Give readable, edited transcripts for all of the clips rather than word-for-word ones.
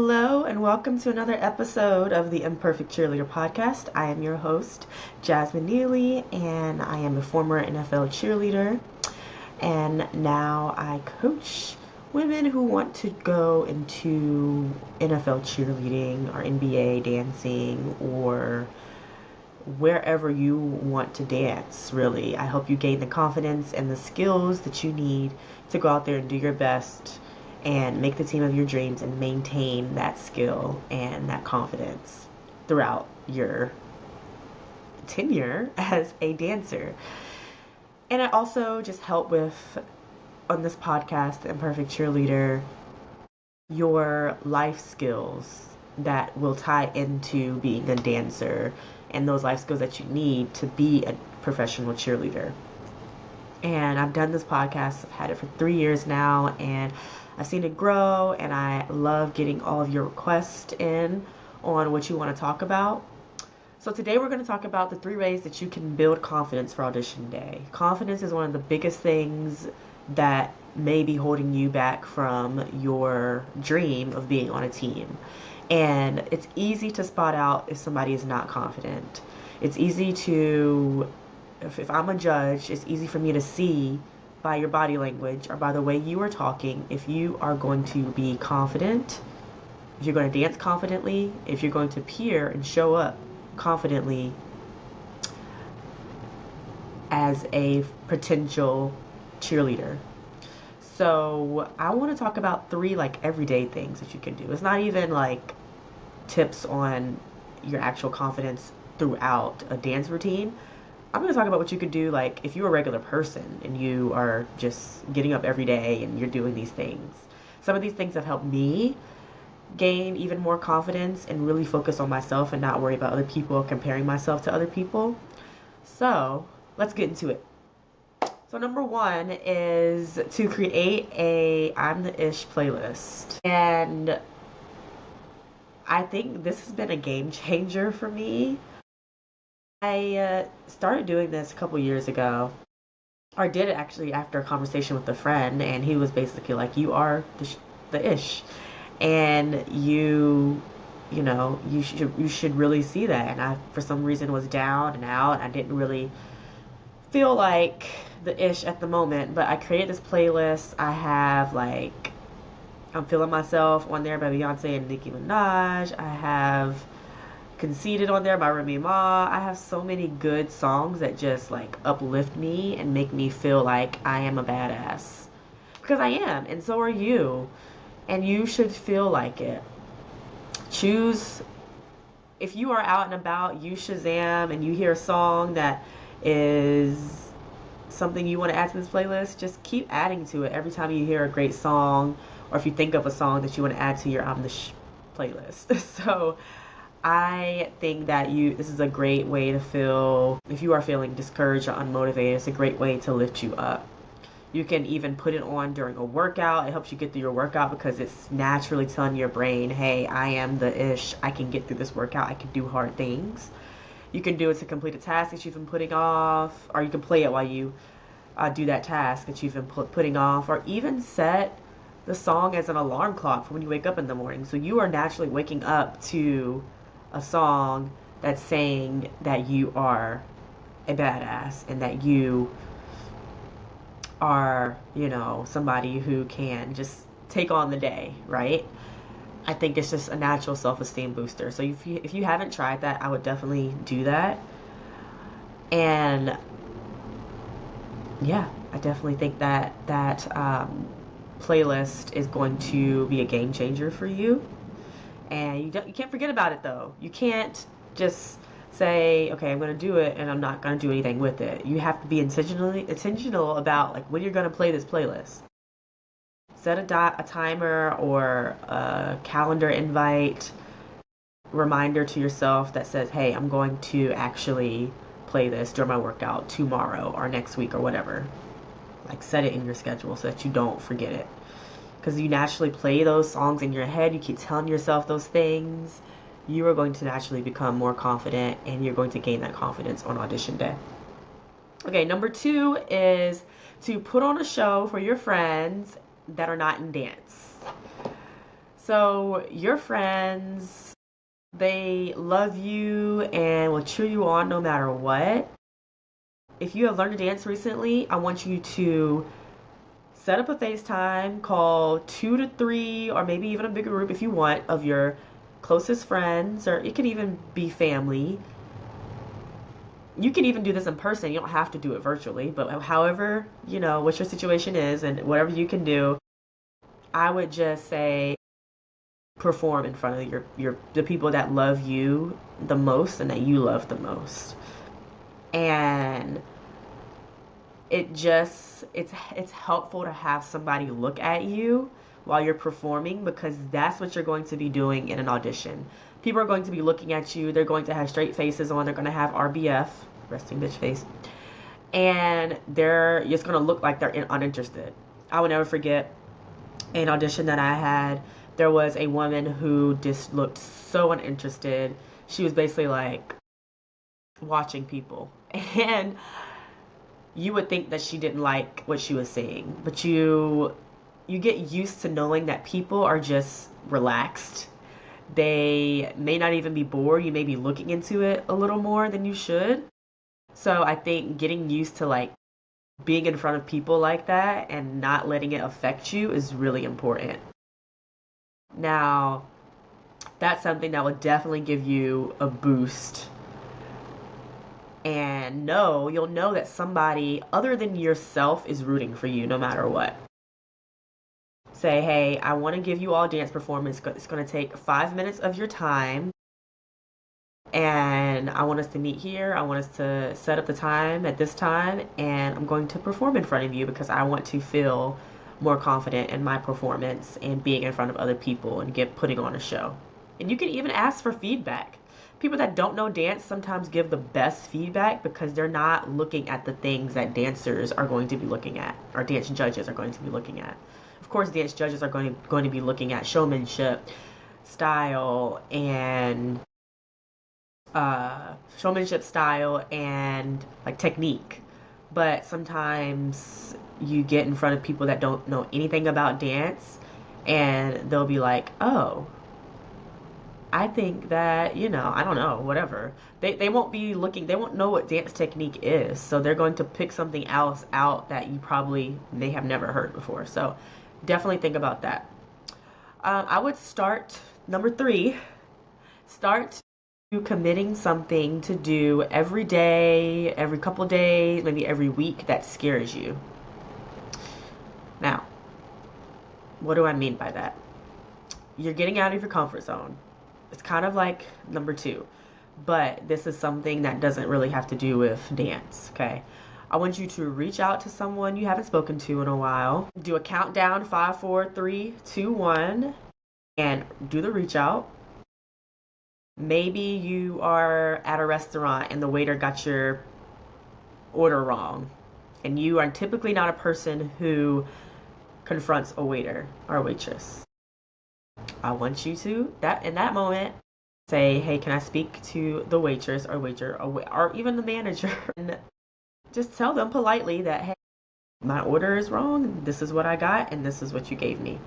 Hello, and welcome to another episode of the Imperfect Cheerleader Podcast. I am your host, Jasmine Neely, and I am a former NFL cheerleader. And now I coach women who want to go into NFL cheerleading or NBA dancing or wherever you want to dance, really. I help you gain the confidence and the skills that you need to go out there and do your best and make the team of your dreams and maintain that skill and that confidence throughout your tenure as a dancer. And I also just help with, on this podcast, The Imperfect Cheerleader, your life skills that will tie into being a dancer and those life skills that you need to be a professional cheerleader. And I've done this podcast, I've had it for 3 years now, and I've seen it grow, and I love getting all of your requests in on what you want to talk about. So today we're going to talk about the 3 ways that you can build confidence for audition day. Confidence is one of the biggest things that may be holding you back from your dream of being on a team. And it's easy to spot out if somebody is not confident. It's easy to, if I'm a judge, it's easy for me to see by your body language or by the way you are talking if you are going to be confident, if you're going to dance confidently, if you're going to appear and show up confidently as a potential cheerleader. So I want to talk about 3 everyday things that you can do. It's not even tips on your actual confidence throughout a dance routine. I'm going to talk about what you could do if you're a regular person and you are just getting up every day and you're doing these things. Some of these things have helped me gain even more confidence and really focus on myself and not worry about other people, comparing myself to other people. So let's get into it. So number 1 is to create a I'm the Ish playlist. And I think this has been a game changer for me. I started doing this a couple years ago, or did it actually after a conversation with a friend, and he was basically like, you are the Ish, and you should really see that. And I, for some reason, was down and out, and I didn't really feel like the Ish at the moment, but I created this playlist. I have I'm Feeling Myself on there by Beyonce and Nicki Minaj. I have Conceited on there by Remy Ma. I have so many good songs that just uplift me and make me feel like I am a badass, because I am, and so are you, and you should feel like it. Choose, if you are out and about, you Shazam and you hear a song that is something you want to add to this playlist, just keep adding to it every time you hear a great song, or if you think of a song that you want to add to your playlist. So I think that this is a great way to feel, if you are feeling discouraged or unmotivated, it's a great way to lift you up. You can even put it on during a workout. It helps you get through your workout because it's naturally telling your brain, hey, I am the Ish. I can get through this workout. I can do hard things. You can do it to complete a task that you've been putting off, or you can play it while you do that task that you've been putting off, or even set the song as an alarm clock for when you wake up in the morning. So you are naturally waking up to a song that's saying that you are a badass and that you are, somebody who can just take on the day, right? I think it's just a natural self-esteem booster. So if you haven't tried that, I would definitely do that. And yeah, I definitely think that playlist is going to be a game changer for you. And you can't forget about it, though. You can't just say, okay, I'm going to do it and I'm not going to do anything with it. You have to be intentional about when you're going to play this playlist. Set a timer or a calendar invite reminder to yourself that says, hey, I'm going to actually play this during my workout tomorrow or next week or whatever. Set it in your schedule so that you don't forget it. Because you naturally play those songs in your head, you keep telling yourself those things, you are going to naturally become more confident, and you're going to gain that confidence on audition day. Okay, number 2 is to put on a show for your friends that are not in dance. So your friends, they love you and will cheer you on no matter what. If you have learned to dance recently, I want you to set up a FaceTime, call 2 to 3, or maybe even a bigger group if you want, of your closest friends, or it could even be family. You can even do this in person. You don't have to do it virtually, but however, what your situation is and whatever you can do, I would just say perform in front of the people that love you the most and that you love the most. And it's helpful to have somebody look at you while you're performing, because that's what you're going to be doing in an audition. People are going to be looking at you. They're going to have straight faces on. They're going to have RBF, resting bitch face, and they're just going to look like they're uninterested. I will never forget an audition that I had. There was a woman who just looked so uninterested. She was basically like watching people, and you would think that she didn't like what she was saying, but you get used to knowing that people are just relaxed. They may not even be bored. You may be looking into it a little more than you should. So I think getting used to like being in front of people like that and not letting it affect you is really important. Now, that's something that will definitely give you a boost. And you'll know that somebody other than yourself is rooting for you no matter what. Say, hey, I want to give you all a dance performance. It's going to take 5 minutes of your time. And I want us to meet here. I want us to set up the time at this time. And I'm going to perform in front of you because I want to feel more confident in my performance and being in front of other people and putting on a show. And you can even ask for feedback. People that don't know dance sometimes give the best feedback because they're not looking at the things that dancers are going to be looking at, or dance judges are going to be looking at. Of course, dance judges are going to be looking at showmanship, style, and like technique. But sometimes you get in front of people that don't know anything about dance, and they'll be like, oh, I think that, I don't know, whatever. They won't be looking, they won't know what dance technique is. So they're going to pick something else out that you probably may have never heard before. So definitely think about that. I would start, number 3, start committing something to do every day, every couple of days, maybe every week that scares you. Now, what do I mean by that? You're getting out of your comfort zone. It's kind of like number 2, but this is something that doesn't really have to do with dance, okay? I want you to reach out to someone you haven't spoken to in a while. Do a countdown, 5, 4, 3, 2, 1, and do the reach out. Maybe you are at a restaurant and the waiter got your order wrong, and you are typically not a person who confronts a waiter or a waitress. I want you to, in that moment, say, hey, can I speak to the waitress or waiter or even the manager? And just tell them politely that, hey, my order is wrong. This is what I got, and this is what you gave me.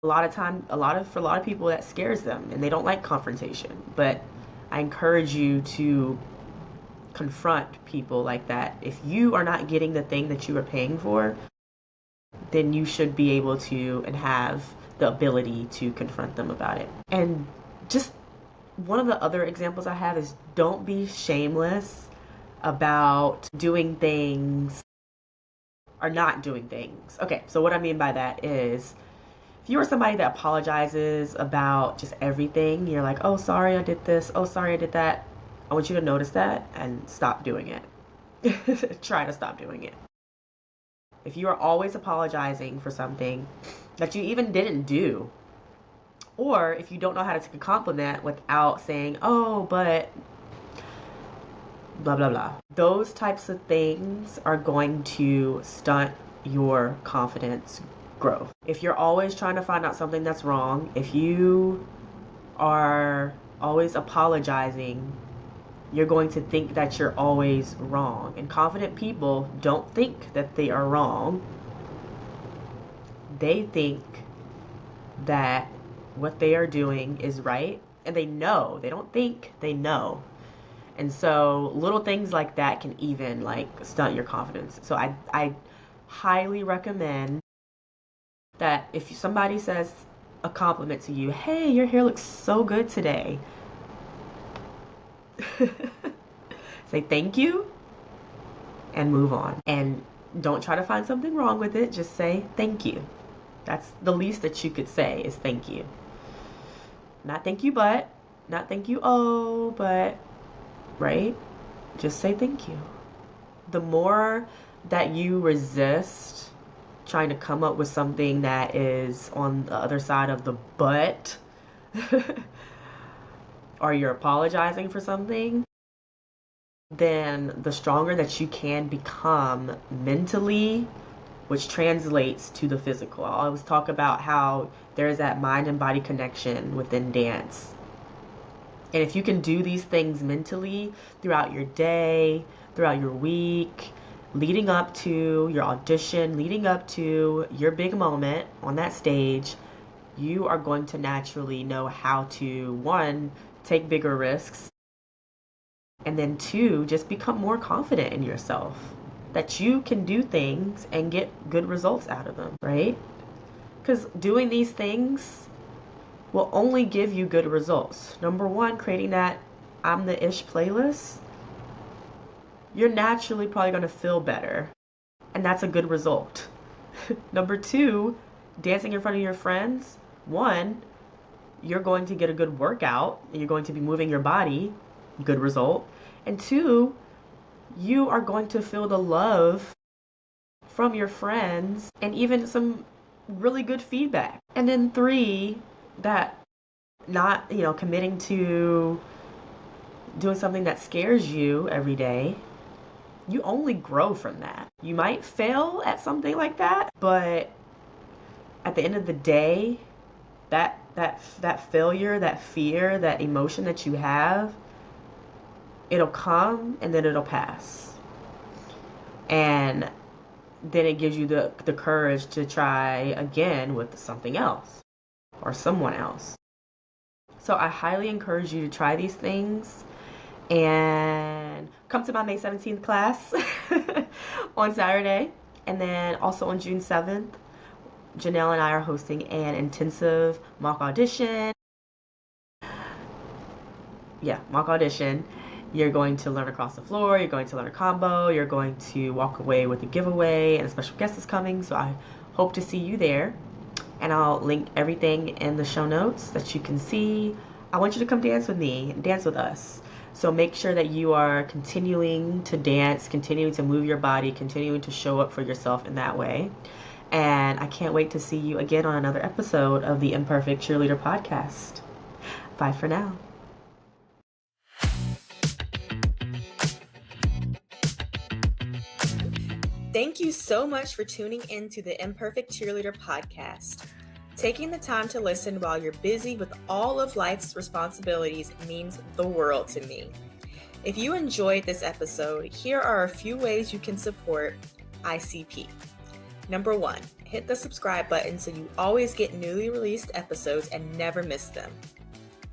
For a lot of people, that scares them, and they don't like confrontation. But I encourage you to confront people like that. If you are not getting the thing that you are paying for, then you should be able to and have the ability to confront them about it. And just one of the other examples I have is don't be shameless about doing things or not doing things. Okay, so what I mean by that is if you are somebody that apologizes about just everything, you're like, oh, sorry, I did this. Oh, sorry, I did that. I want you to notice that and stop doing it. Try to stop doing it. If you are always apologizing for something that you even didn't do, or if you don't know how to take a compliment without saying, oh, but blah, blah, blah. Those types of things are going to stunt your confidence growth. If you're always trying to find out something that's wrong, if you are always apologizing, you're going to think that you're always wrong. And confident people don't think that they are wrong. They think that what they are doing is right, and they know. They don't think, they know. And so little things like that can even like stunt your confidence. So I highly recommend that if somebody says a compliment to you, hey, your hair looks so good today, say thank you and move on. And don't try to find something wrong with it. Just say thank you. That's the least that you could say is thank you. Not thank you, but, not thank you, oh, but, right? Just say thank you. The more that you resist trying to come up with something that is on the other side of the but, or you're apologizing for something, then the stronger that you can become mentally, which translates to the physical. I always talk about how there is that mind and body connection within dance. And if you can do these things mentally throughout your day, throughout your week, leading up to your audition, leading up to your big moment on that stage, you are going to naturally know how to, one, take bigger risks, and then two, just become more confident in yourself that you can do things and get good results out of them, right? Because doing these things will only give you good results. Number one, creating that I'm the Ish playlist, you're naturally probably going to feel better, and that's a good result. Number two, dancing in front of your friends, one, you're going to get a good workout, and you're going to be moving your body, good result. And two, you are going to feel the love from your friends and even some really good feedback. And then three, that not, committing to doing something that scares you every day, you only grow from that. You might fail at something like that, but at the end of the day, that failure, that fear, that emotion that you have, it'll come and then it'll pass. And then it gives you the courage to try again with something else or someone else. So I highly encourage you to try these things and come to my May 17th class on Saturday. And then also on June 7th, Janelle and I are hosting an intensive mock audition. Yeah, mock audition. You're going to learn across the floor, you're going to learn a combo, you're going to walk away with a giveaway, and a special guest is coming, so I hope to see you there. And I'll link everything in the show notes that you can see. I want you to come dance with me, dance with us. So make sure that you are continuing to dance, continuing to move your body, continuing to show up for yourself in that way. And I can't wait to see you again on another episode of the Imperfect Cheerleader Podcast. Bye for now. Thank you so much for tuning in to the Imperfect Cheerleader Podcast. Taking the time to listen while you're busy with all of life's responsibilities means the world to me. If you enjoyed this episode, here are a few ways you can support ICP. Number one, hit the subscribe button so you always get newly released episodes and never miss them.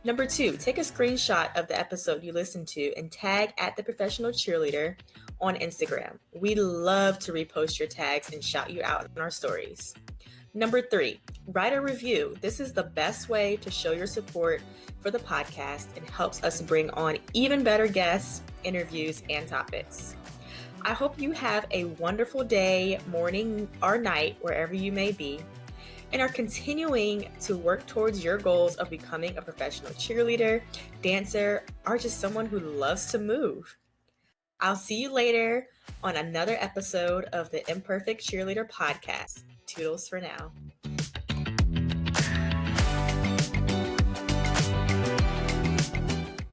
Number two, take a screenshot of the episode you listened to and tag @theprofessionalcheerleader on Instagram. We love to repost your tags and shout you out in our stories. Number three, write a review. This is the best way to show your support for the podcast and helps us bring on even better guests, interviews, and topics. I hope you have a wonderful day, morning, or night, wherever you may be, and are continuing to work towards your goals of becoming a professional cheerleader, dancer, or just someone who loves to move. I'll see you later on another episode of the Imperfect Cheerleader Podcast. Toodles for now.